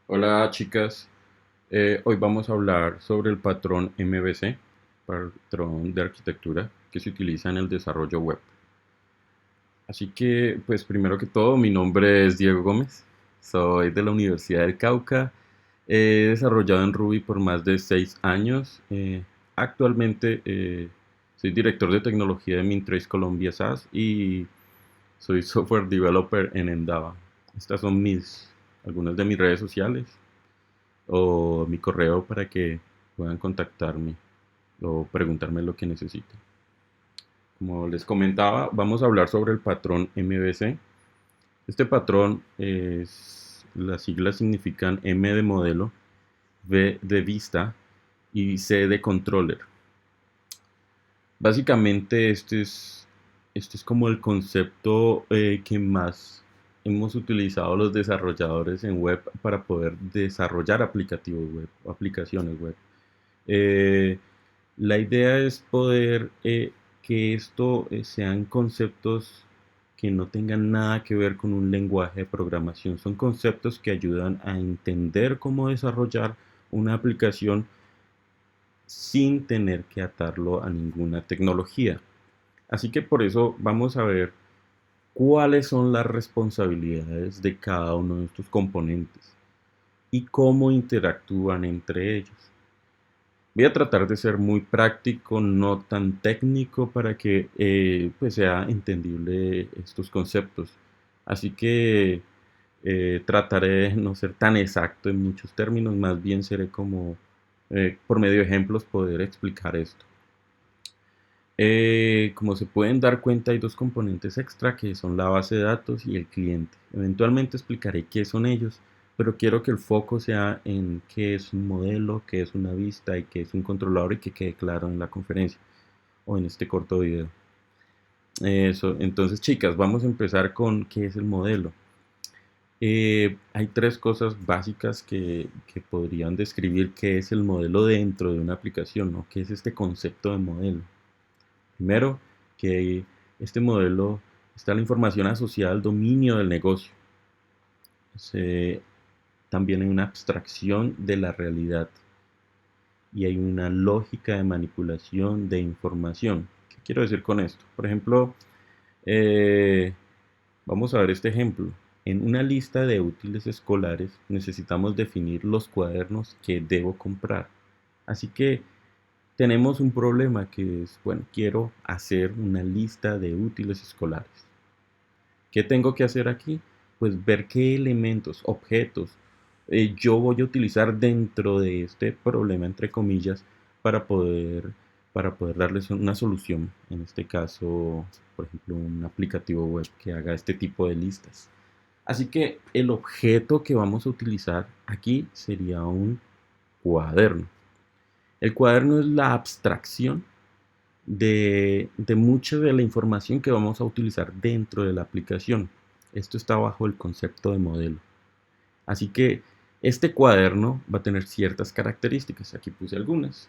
Hola chicas. Hoy vamos a hablar sobre el patrón MVC, patrón de arquitectura que se utiliza en el desarrollo web. Así que, pues primero que todo, mi nombre es Diego Gómez, soy de la Universidad del Cauca, he desarrollado en Ruby por más de 6 años. Actualmente soy director de tecnología de Mintrace Colombia SAS y soy software developer en Endava. Estas son algunas de mis redes sociales o mi correo para que puedan contactarme o preguntarme lo que necesiten. Como les comentaba, vamos a hablar sobre el patrón MVC. Este patrón las siglas significan M de modelo, V de vista y C de controller. Básicamente este es como el concepto que más hemos utilizado los desarrolladores en web para poder desarrollar aplicativos web, aplicaciones web. Eh, la idea es poder que esto sean conceptos que no tengan nada que ver con un lenguaje de programación. Son conceptos que ayudan a entender cómo desarrollar una aplicación sin tener que atarlo a ninguna tecnología. Así que por eso vamos a ver cuáles son las responsabilidades de cada uno de estos componentes y cómo interactúan entre ellos. Voy a tratar de ser muy práctico, no tan técnico para que pues sea entendible estos conceptos. Así que trataré de no ser tan exacto en muchos términos, más bien seré como por medio de ejemplos poder explicar esto. Como se pueden dar cuenta, hay dos componentes extra que son la base de datos y el cliente. Eventualmente explicaré qué son ellos, pero quiero que el foco sea en qué es un modelo, qué es una vista y qué es un controlador y que quede claro en la conferencia o en este corto video. Entonces, chicas, vamos a empezar con qué es el modelo. Hay tres cosas básicas que podrían describir qué es el modelo dentro de una aplicación, ¿no? ¿Qué es este concepto de modelo? Primero, que este modelo está la información asociada al dominio del negocio. Se- También hay una abstracción de la realidad y hay una lógica de manipulación de información. ¿Qué quiero decir con esto? Por ejemplo, eh, vamos a ver este ejemplo. En una lista de útiles escolares necesitamos definir los cuadernos que debo comprar. Así que tenemos un problema que es, bueno, quiero hacer una lista de útiles escolares. ¿Qué tengo que hacer aquí? Pues ver qué elementos, objetos, yo voy a utilizar dentro de este problema, entre comillas, para poder, para poder darles una solución. En este caso, por ejemplo, un aplicativo web que haga este tipo de listas. Así que el objeto que vamos a utilizar aquí sería un cuaderno. El cuaderno es la abstracción de mucha de la información que vamos a utilizar dentro de la aplicación. Esto está bajo el concepto de modelo. Así que este cuaderno va a tener ciertas características. Aquí puse algunas.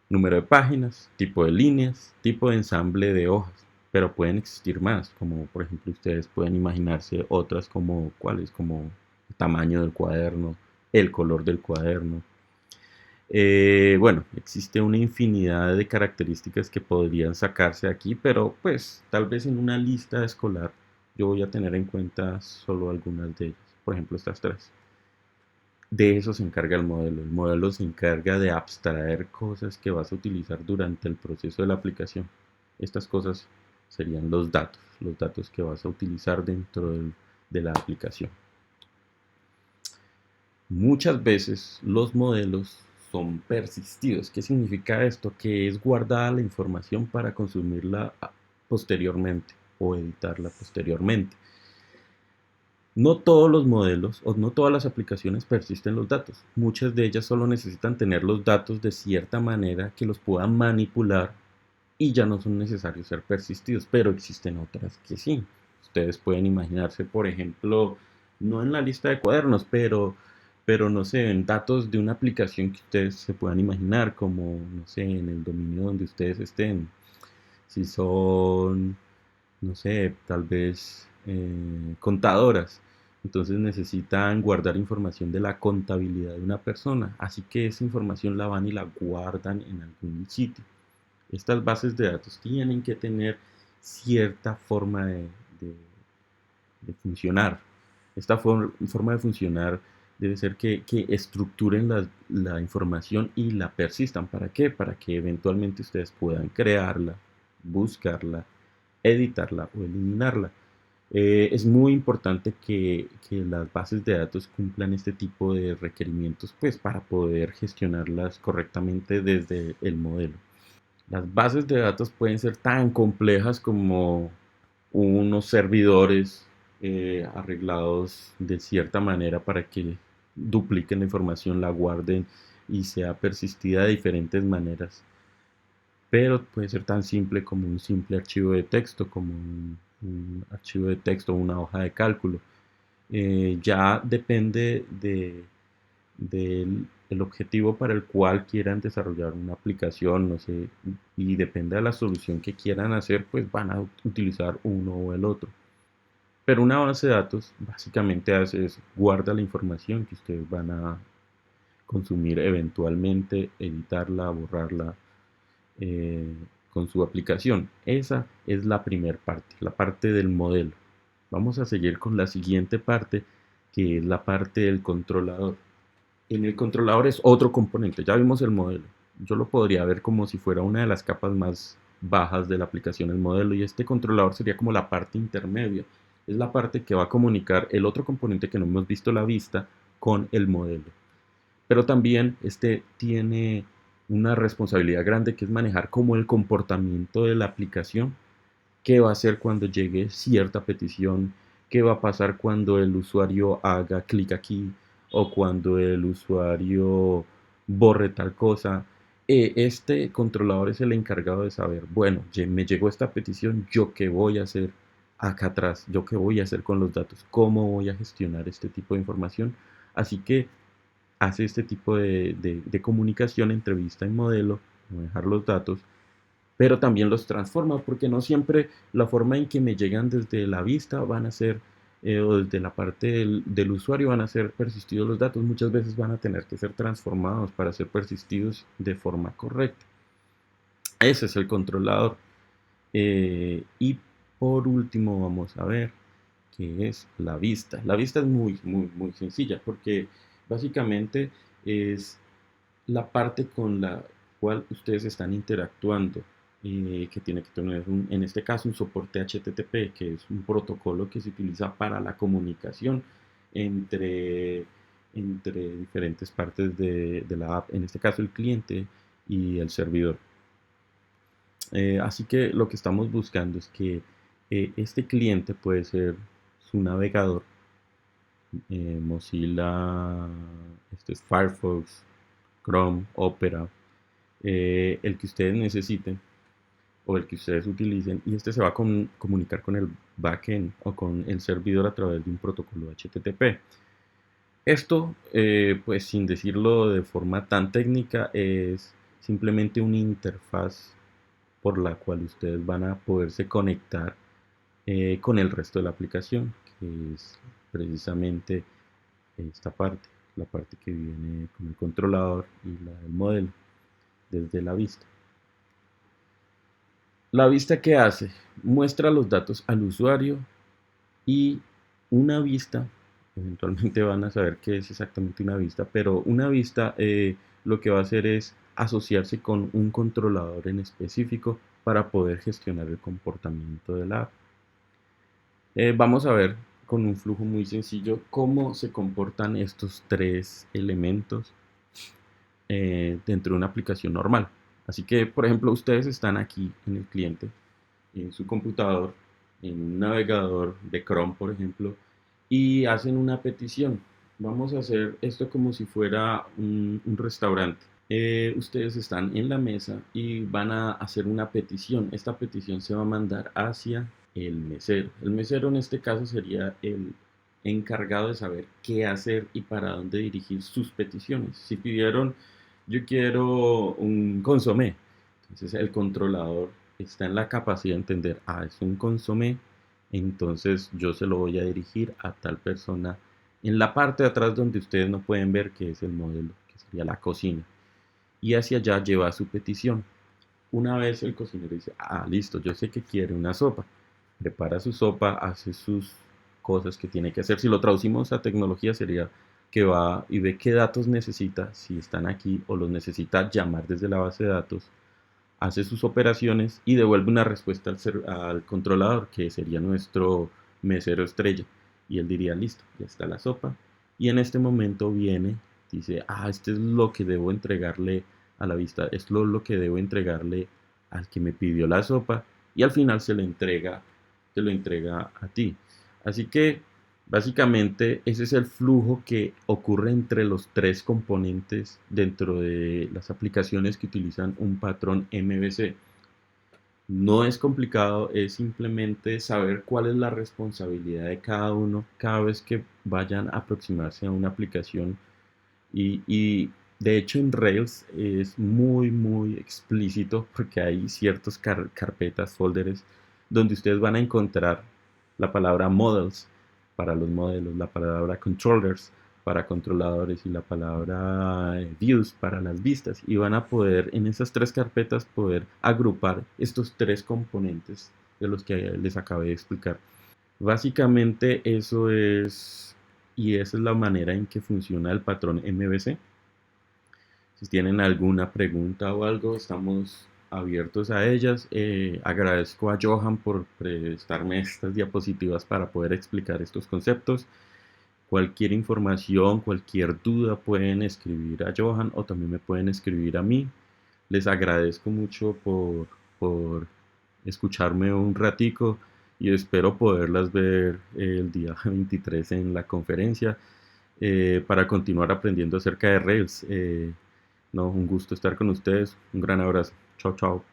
Número de páginas, tipo de líneas, tipo de ensamble de hojas. Pero pueden existir más, como por ejemplo ustedes pueden imaginarse otras como cuáles, como el tamaño del cuaderno, el color del cuaderno, bueno, existe una infinidad de características que podrían sacarse aquí, pero pues tal vez en una lista escolar yo voy a tener en cuenta solo algunas de ellas. Por ejemplo, estas tres. De eso se encarga el modelo. El modelo se encarga de abstraer cosas que vas a utilizar durante el proceso de la aplicación. Estas cosas serían los datos que vas a utilizar de la aplicación. Muchas veces los modelos son persistidos. ¿Qué significa esto? Que es guardada la información para consumirla posteriormente o editarla posteriormente. No todos los modelos o no todas las aplicaciones persisten los datos. Muchas de ellas solo necesitan tener los datos de cierta manera que los puedan manipular y ya no son necesarios ser persistidos, pero existen otras que sí. Ustedes pueden imaginarse, por ejemplo, no en la lista de cuadernos, pero no sé, en datos de una aplicación que ustedes se puedan imaginar, como, no sé, en el dominio donde ustedes estén. Si son, no sé, tal vez contadoras. Entonces necesitan guardar información de la contabilidad de una persona, así que esa información la van y la guardan en algún sitio. Estas bases de datos tienen que tener cierta forma de funcionar. Esta forma de funcionar debe ser que estructuren la información y la persistan. ¿Para qué? Para que eventualmente ustedes puedan crearla, buscarla, editarla o eliminarla. Es muy importante que las bases de datos cumplan este tipo de requerimientos, pues para poder gestionarlas correctamente desde el modelo. Las bases de datos pueden ser tan complejas como unos servidores arreglados de cierta manera para que dupliquen la información, la guarden y sea persistida de diferentes maneras. Pero puede ser tan simple como un simple archivo de texto, como un archivo de texto o una hoja de cálculo. Ya depende del el objetivo para el cual quieran desarrollar una aplicación, no sé, y depende de la solución que quieran hacer, pues van a utilizar uno o el otro. Pero una base de datos básicamente hace es guarda la información que ustedes van a consumir eventualmente, editarla, borrarla eh, con su aplicación. Esa es la primera parte, la parte del modelo. Vamos a seguir con la siguiente parte, que es la parte del controlador. En el controlador es otro componente, ya vimos el modelo. Yo lo podría ver como si fuera una de las capas más bajas de la aplicación, el modelo, y este controlador sería como la parte intermedia. Es la parte que va a comunicar el otro componente que no hemos visto, la vista, con el modelo. Pero también este tiene una responsabilidad grande que es manejar como el comportamiento de la aplicación, qué va a hacer cuando llegue cierta petición, qué va a pasar cuando el usuario haga clic aquí o cuando el usuario borre tal cosa. Este controlador es el encargado de saber, bueno, me llegó esta petición, yo qué voy a hacer acá atrás, yo qué voy a hacer con los datos, cómo voy a gestionar este tipo de información. Así que hace este tipo de comunicación entre vista y modelo, manejar los datos, pero también los transforma, porque no siempre la forma en que me llegan desde la vista van a ser, o desde la parte del usuario van a ser persistidos los datos, muchas veces van a tener que ser transformados para ser persistidos de forma correcta. Ese es el controlador. Y por último vamos a ver qué es la vista. La vista es muy sencilla porque básicamente es la parte con la cual ustedes están interactuando, que tiene que tener, en este caso, un soporte HTTP, que es un protocolo que se utiliza para la comunicación entre, entre diferentes partes de la app, en este caso el cliente y el servidor. Así que lo que estamos buscando es que este cliente puede ser su navegador, Mozilla, este es Firefox, Chrome, Opera, el que ustedes necesiten o el que ustedes utilicen, y este se va a comunicar con el backend o con el servidor a través de un protocolo HTTP. Esto, pues sin decirlo de forma tan técnica, es simplemente una interfaz por la cual ustedes van a poderse conectar con el resto de la aplicación, que es precisamente esta parte, la parte que viene con el controlador y la del modelo desde la vista. La vista, ¿qué hace? Muestra los datos al usuario y una vista, eventualmente van a saber qué es exactamente una vista, pero una vista lo que va a hacer es asociarse con un controlador en específico para poder gestionar el comportamiento de la app. Vamos a ver con un flujo muy sencillo cómo se comportan estos tres elementos dentro de una aplicación normal. Así que, por ejemplo, ustedes están aquí en el cliente, en su computador, en un navegador de Chrome, por ejemplo, y hacen una petición. Vamos a hacer esto como si fuera un restaurante. Ustedes están en la mesa y van a hacer una petición. Esta petición se va a mandar hacia el mesero. El mesero en este caso sería el encargado de saber qué hacer y para dónde dirigir sus peticiones. Si pidieron, yo quiero un consomé, entonces el controlador está en la capacidad de entender, es un consomé, Entonces yo se lo voy a dirigir a tal persona en la parte de atrás donde ustedes no pueden ver que es el modelo, que sería la cocina. Y hacia allá lleva su petición. Una vez el cocinero dice, ah, listo, yo sé que quiere una sopa. Prepara su sopa, hace sus cosas que tiene que hacer. Si lo traducimos a tecnología sería que va y ve qué datos necesita, si están aquí o los necesita llamar desde la base de datos, hace sus operaciones y devuelve una respuesta al controlador, que sería nuestro mesero estrella. Y él diría, listo, ya está la sopa. Y en este momento viene, dice, ah, este es lo que debo entregarle a la vista, es lo que debo entregarle al que me pidió la sopa. Y al final se lo entrega a ti. Así que básicamente ese es el flujo que ocurre entre los tres componentes dentro de las aplicaciones que utilizan un patrón MVC. No es complicado, es simplemente saber cuál es la responsabilidad de cada uno cada vez que vayan a aproximarse a una aplicación. Y de hecho en Rails es muy explícito porque hay ciertas carpetas, folders, donde ustedes van a encontrar la palabra models para los modelos, la palabra controllers para controladores y la palabra views para las vistas. Y van a poder en esas tres carpetas poder agrupar estos tres componentes de los que les acabé de explicar. Básicamente eso es, y esa es la manera en que funciona el patrón MVC. Si tienen alguna pregunta o algo, estamos abiertos a ellas. Agradezco a Johan por prestarme estas diapositivas para poder explicar estos conceptos. Cualquier información, cualquier duda pueden escribir a Johan o también me pueden escribir a mí. Les agradezco mucho por escucharme un ratico y espero poderlas ver el día 23 en la conferencia para continuar aprendiendo acerca de Rails. No, un gusto estar con ustedes. Un gran abrazo. Chao, chao.